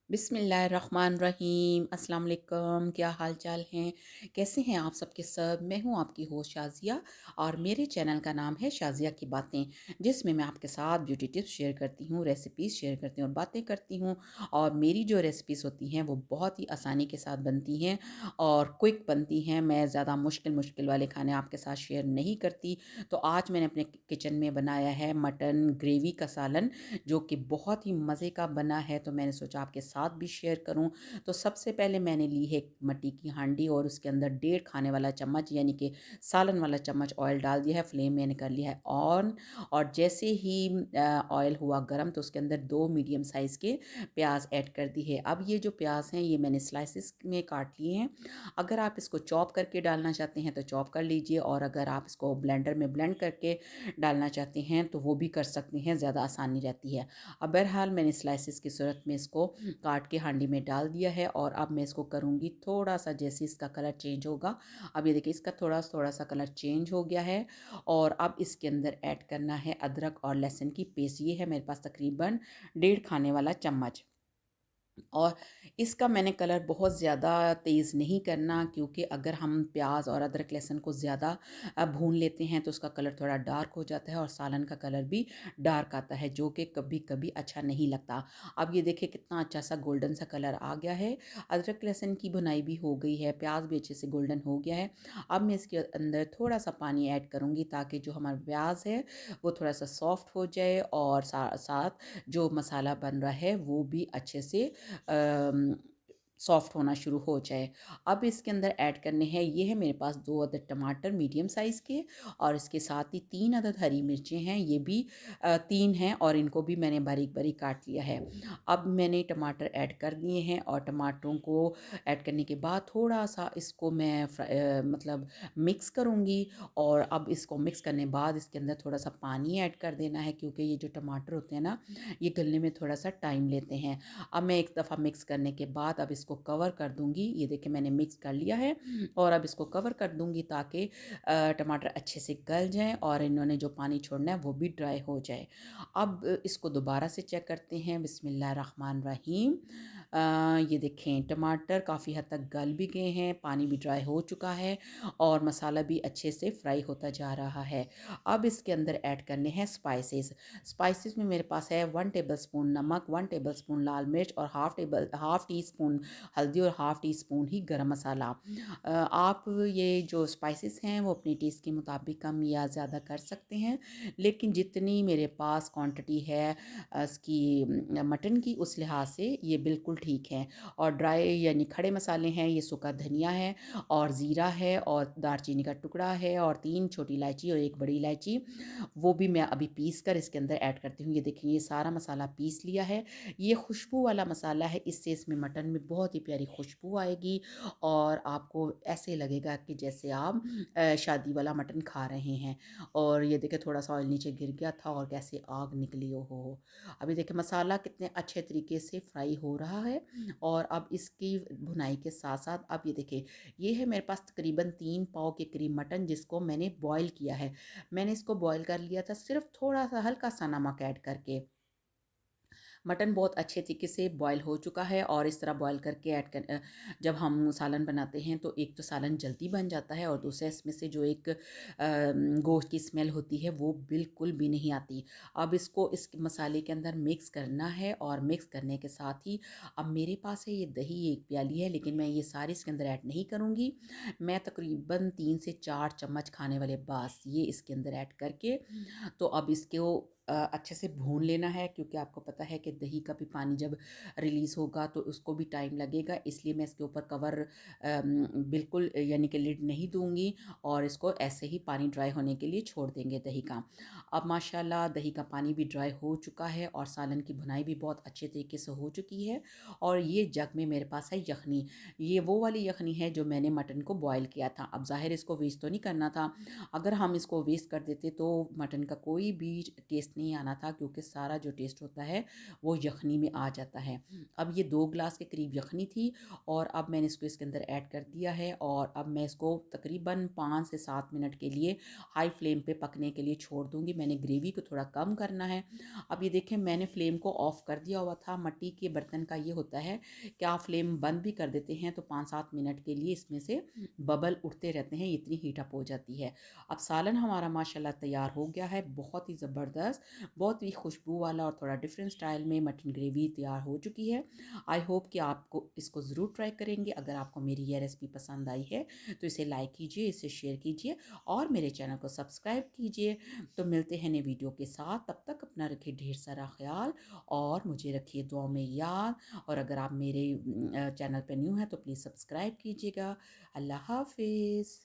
बिस्मिल्लाहिर्रहमानिर्रहीम अस्सलाम वालेकुम। क्या हाल चाल हैं? कैसे हैं आप सबके सब? मैं हूं आपकी होस्ट शाज़िया और मेरे चैनल का नाम है शाज़िया की बातें, जिसमें मैं आपके साथ ब्यूटी टिप्स शेयर करती हूं, रेसिपीज़ शेयर करती हूं और बातें करती हूं। और मेरी जो रेसिपीज़ होती हैं वो बहुत ही आसानी के साथ बनती हैं और क्विक बनती हैं। मैं ज़्यादा मुश्किल मुश्किल वाले खाने आपके साथ शेयर नहीं करती। तो आज मैंने अपने किचन में बनाया है मटन ग्रेवी का सालन, जो कि बहुत ही मज़े का बना है, तो मैंने सोचा आपके साथ भी शेयर करूं। तो सबसे पहले मैंने ली है एक मट्टी की हांडी और उसके अंदर 1.5 खाने वाला चम्मच यानी कि सालन वाला चम्मच ऑयल डाल दिया है। फ्लेम मैंने कर लिया है ऑन और जैसे ही ऑयल हुआ गर्म तो उसके अंदर 2 मीडियम साइज़ के प्याज ऐड कर दी है। अब ये जो प्याज हैं ये मैंने स्लाइसिस में काट लिए हैं। अगर आप इसको चॉप करके डालना चाहते हैं तो चॉप कर लीजिए और अगर आप इसको ब्लेंडर में ब्लेंड करके डालना चाहते हैं तो वो भी कर सकते हैं, ज़्यादा आसानी रहती है। अब बहरहाल मैंने स्लाइसिस की सूरत में इसको काट के हांडी में डाल दिया है और अब मैं इसको करूँगी थोड़ा सा, जैसे इसका कलर चेंज होगा। अब ये देखिए इसका थोड़ा थोड़ा सा कलर चेंज हो गया है और अब इसके अंदर ऐड करना है अदरक और लहसुन की पेस्ट। ये है मेरे पास तकरीबन 1.5 खाने वाला चम्मच। और इसका मैंने कलर बहुत ज़्यादा तेज़ नहीं करना, क्योंकि अगर हम प्याज और अदरक लहसुन को ज़्यादा भून लेते हैं तो उसका कलर थोड़ा डार्क हो जाता है और सालन का कलर भी डार्क आता है, जो कि कभी कभी अच्छा नहीं लगता। अब ये देखिए कितना अच्छा सा गोल्डन सा कलर आ गया है। अदरक लहसुन की भुनाई भी हो गई है, प्याज भी अच्छे से गोल्डन हो गया है। अब मैं इसके अंदर थोड़ा सा पानी ऐड करूँगी ताकि जो हमारा प्याज है वो थोड़ा सा सॉफ्ट हो जाए और साथ जो मसाला बन रहा है वो भी अच्छे से सॉफ्ट होना शुरू हो जाए। अब इसके अंदर ऐड करने हैं, ये है मेरे पास 2 अदद टमाटर मीडियम साइज़ के और इसके साथ ही 3 अदद हरी मिर्चें हैं, ये भी 3 हैं और इनको भी मैंने बारीक बारीक काट लिया है। अब मैंने टमाटर ऐड कर दिए हैं और टमाटरों को ऐड करने के बाद थोड़ा सा इसको मैं मतलब मिक्स करूँगी। और अब इसको मिक्स करने के बाद इसके अंदर थोड़ा सा पानी ऐड कर देना है, क्योंकि ये जो टमाटर होते हैं ना ये गलने में थोड़ा सा टाइम लेते हैं। अब मैं एक दफ़ा मिक्स करने के बाद अब इसको कवर कर दूंगी। ये देखिए मैंने मिक्स कर लिया है और अब इसको कवर कर दूंगी ताकि टमाटर अच्छे से गल जाएं और इन्होंने जो पानी छोड़ना है वो भी ड्राई हो जाए। अब इसको दोबारा से चेक करते हैं। बिस्मिल्लाह रहमान रहीम। ये देखें टमाटर काफ़ी हद तक गल भी गए हैं, पानी भी ड्राई हो चुका है और मसाला भी अच्छे से फ्राई होता जा रहा है। अब इसके अंदर ऐड करने हैं स्पाइसेस। स्पाइसेस में मेरे पास है 1 टेबलस्पून नमक, 1 टेबलस्पून लाल मिर्च और हाफ़ टी स्पून हल्दी और हाफ़ टी स्पून ही गरम मसाला। आप ये जो स्पाइसेस हैं वो अपनी टेस्ट के मुताबिक कम या ज़्यादा कर सकते हैं, लेकिन जितनी मेरे पास क्वांटिटी है इसकी मटन की, उस लिहाज से ये बिल्कुल ठीक है। और ड्राई यानी खड़े मसाले हैं, ये सूखा धनिया है और ज़ीरा है और दालचीनी का टुकड़ा है और 3 छोटी इलायची और 1 बड़ी इलायची, वो भी मैं अभी पीस कर इसके अंदर ऐड करती हूँ। ये देखिए ये सारा मसाला पीस लिया है। ये खुशबू वाला मसाला है, इससे इसमें मटन में बहुत ही प्यारी खुशबू आएगी और आपको ऐसे लगेगा कि जैसे आप शादी वाला मटन खा रहे हैं। और ये देखिए थोड़ा सा ऑयल नीचे गिर गया था और कैसे आग निकली हो। अभी देखिए मसाला कितने अच्छे तरीके से फ्राई हो रहा है और अब इसकी भुनाई के साथ साथ अब ये देखिए ये है मेरे पास तकरीबन 3 पाव के करीब मटन, जिसको मैंने बॉईल किया है। मैंने इसको बॉईल कर लिया था सिर्फ थोड़ा सा हल्का सा नमक ऐड करके। मटन बहुत अच्छे तरीके से बॉयल हो चुका है और इस तरह बॉयल करके जब हम सालन बनाते हैं तो एक तो सालन जल्दी बन जाता है और दूसरा इसमें से जो एक गोश्त की स्मेल होती है वो बिल्कुल भी नहीं आती। अब इसको इस मसाले के अंदर मिक्स करना है और मिक्स करने के साथ ही अब मेरे पास है ये दही 1 प्याली है, लेकिन मैं ये सारी इसके अंदर ऐड नहीं करूँगी। मैं तकरीबन 3 से 4 चम्मच खाने वाले बास ये इसके अंदर ऐड करके तो अब इसको अच्छे से भून लेना है, क्योंकि आपको पता है कि दही का भी पानी जब रिलीज़ होगा तो उसको भी टाइम लगेगा, इसलिए मैं इसके ऊपर कवर बिल्कुल यानी कि लिड नहीं दूंगी और इसको ऐसे ही पानी ड्राई होने के लिए छोड़ देंगे दही का। अब माशाल्लाह दही का पानी भी ड्राई हो चुका है और सालन की भुनाई भी बहुत अच्छे तरीके से हो चुकी है। और ये जग में मेरे पास है यखनी। ये वो वाली यखनी है जो मैंने मटन को बॉयल किया था। अब ज़ाहिर इसको वेस्ट तो नहीं करना था, अगर हम इसको वेस्ट कर देते तो मटन का कोई भी टेस्ट टेस्ट नहीं आना था, क्योंकि सारा जो टेस्ट होता है वो यखनी में आ जाता है। अब ये 2 ग्लास के करीब यखनी थी और अब मैंने इसको इसके अंदर ऐड कर दिया है और अब मैं इसको तकरीबन 5 से 7 मिनट के लिए हाई फ्लेम पे पकने के लिए छोड़ दूँगी। मैंने ग्रेवी को थोड़ा कम करना है। अब ये देखें, मैंने फ्लेम को ऑफ़ कर दिया हुआ था। मिट्टी के बर्तन का ये होता है कि आप फ्लेम बंद भी कर देते हैं तो 5-7 मिनट के लिए इसमें से बबल उठते रहते हैं, इतनी हीट अप हो जाती है। अब सालन हमारा माशाल्लाह तैयार हो गया है, बहुत ही ज़बरदस्त, बहुत ही खुशबू वाला और थोड़ा डिफरेंट स्टाइल में मटन ग्रेवी तैयार हो चुकी है। आई होप कि आपको इसको ज़रूर ट्राई करेंगे। अगर आपको मेरी यह रेसिपी पसंद आई है तो इसे लाइक कीजिए, इसे शेयर कीजिए और मेरे चैनल को सब्सक्राइब कीजिए। तो मिलते हैं नए वीडियो के साथ, तब तक अपना रखिए ढेर सारा ख्याल और मुझे रखिए दुआ में याद। और अगर आप मेरे चैनल पर न्यू हैं तो प्लीज़ सब्सक्राइब कीजिएगा। अल्लाह हाफिज़।